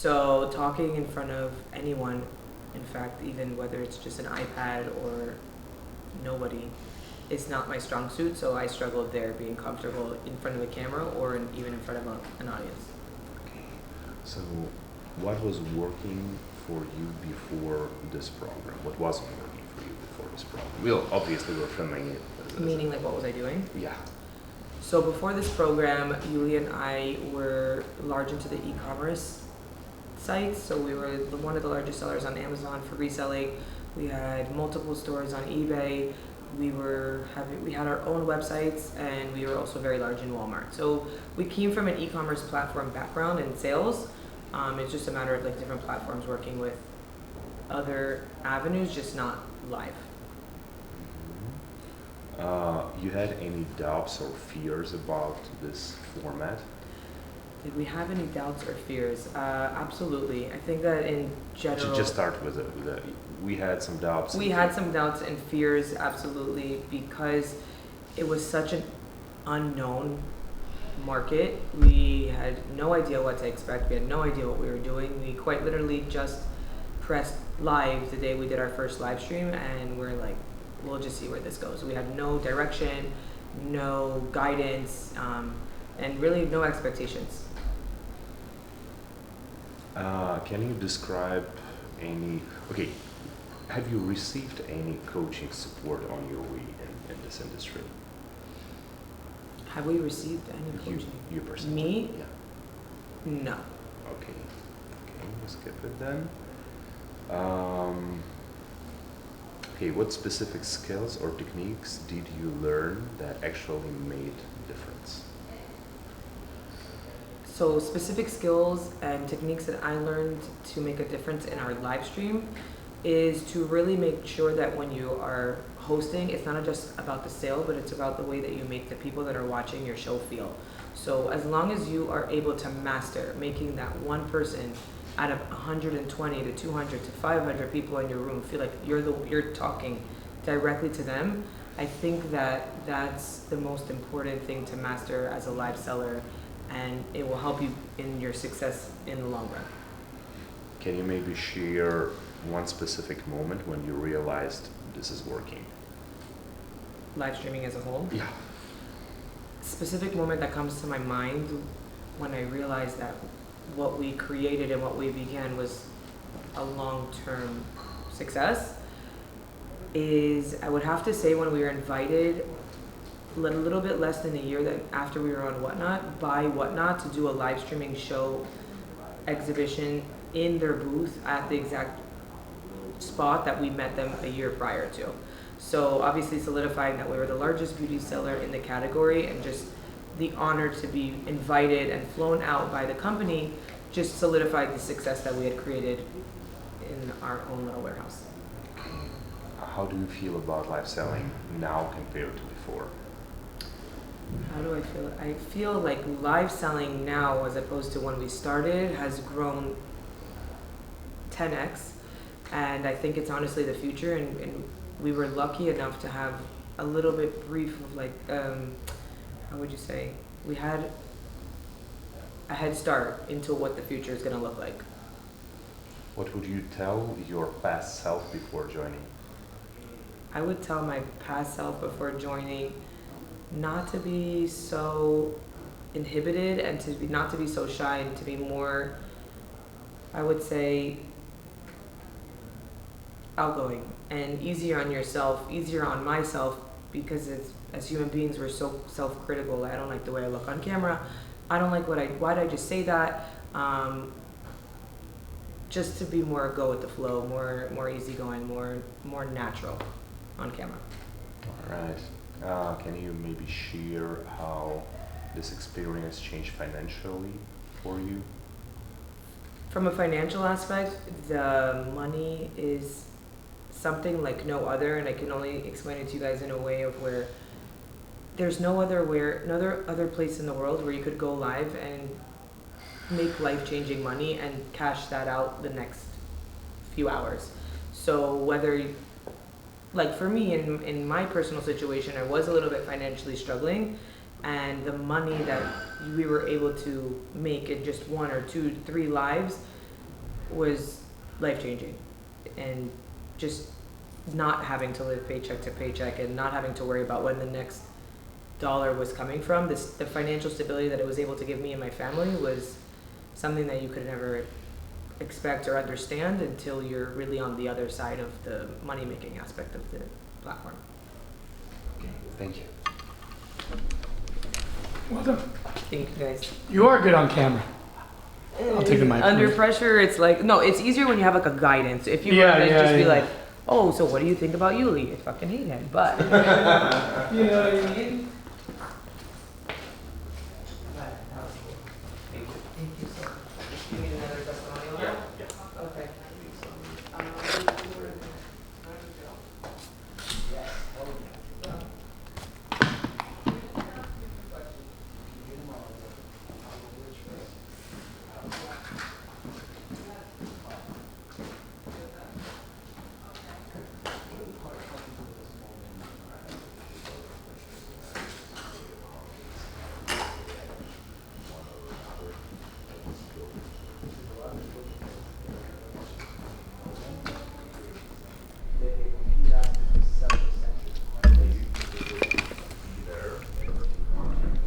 So talking in front of anyone, in fact, even whether it's just an iPad or nobody, is not my strong suit. So I struggled there, being comfortable in front of a camera or even in front of an audience. Okay. So, what was working for you before this program? What wasn't working for you before this program? Well, obviously we're filming it. Meaning, like, what was I doing? Yeah. So before this program, Yulia and I were large into the e-commerce sites. So we were one of the largest sellers on Amazon for reselling. We had multiple stores on eBay. We had our own websites, and we were also very large in Walmart. So we came from an e-commerce platform background in sales. It's just a matter of like different platforms working with other avenues, just not live. You had any doubts or fears about this format? Did we have any doubts or fears? Absolutely. I think that in general, To just start with it, we had some doubts. we had some doubts and fears, absolutely, because it was such an unknown market. We had no idea what to expect. We had no idea what we were doing. We quite literally just pressed live the day we did our first live stream, and we're like, we'll just see where this goes. We had no direction, no guidance, and really no expectations. Can you describe any? Okay, have you received any coaching support on your way in this industry? Have we received any coaching? You personally? Me? Yeah. No. Okay. Okay, we'll skip it then. Okay, what specific skills or techniques did you learn that actually made a difference? So specific skills and techniques that I learned to make a difference in our live stream is to really make sure that when you are hosting, it's not just about the sale, but it's about the way that you make the people that are watching your show feel. So as long as you are able to master making that one person out of 120 to 200 to 500 people in your room feel like you're talking directly to them, I think that that's the most important thing to master as a live seller, and it will help you in your success in the long run. Can you maybe share one specific moment when you realized this is working? Live streaming as a whole. Yeah. Specific moment that comes to my mind when I realized that what we created and what we began was a long-term success is, I would have to say, when we were invited a little bit less than a year that after we were on Whatnot by Whatnot to do a live streaming show exhibition in their booth at the exact spot that we met them a year prior to. So obviously solidifying that we were the largest beauty seller in the category, and just the honor to be invited and flown out by the company just solidified the success that we had created in our own little warehouse. How do you feel about live selling now compared to before? How do I feel? I feel like live selling now, as opposed to when we started, has grown 10x, and I think it's honestly the future, and we were lucky enough to have a little bit brief of like, how would you say, we had a head start into what the future is going to look like. What would you tell your past self before joining? I would tell my past self before joining not to be so inhibited, and not to be so shy, and to be more, I would say, outgoing and easier on yourself, easier on myself, because as human beings, we're so self-critical. I don't like the way I look on camera. I don't like why did I just say that? Just to be more go with the flow, more easygoing, more natural on camera. All right. Can you maybe share how this experience changed financially for you? From a financial aspect, the money is something like no other, and I can only explain it to you guys in a way of where there's no other place in the world where you could go live and make life-changing money and cash that out the next few hours. So whether, like for me, in my personal situation, I was a little bit financially struggling, and the money that we were able to make in just 1 or 2, 3 lives was life changing, and just not having to live paycheck to paycheck and not having to worry about when the next dollar was coming from. The financial stability that it was able to give me and my family was something that you could never expect or understand until you're really on the other side of the money making aspect of the platform. Okay, thank you. Well done. Thank you guys. You are good on camera. I'll take the mic. Under pressure, it's like, no, it's easier when you have like a guidance. If you Yeah, were to yeah, just be yeah. like, oh, so what do you think about Yuli? I fucking hate him, but you know what I mean?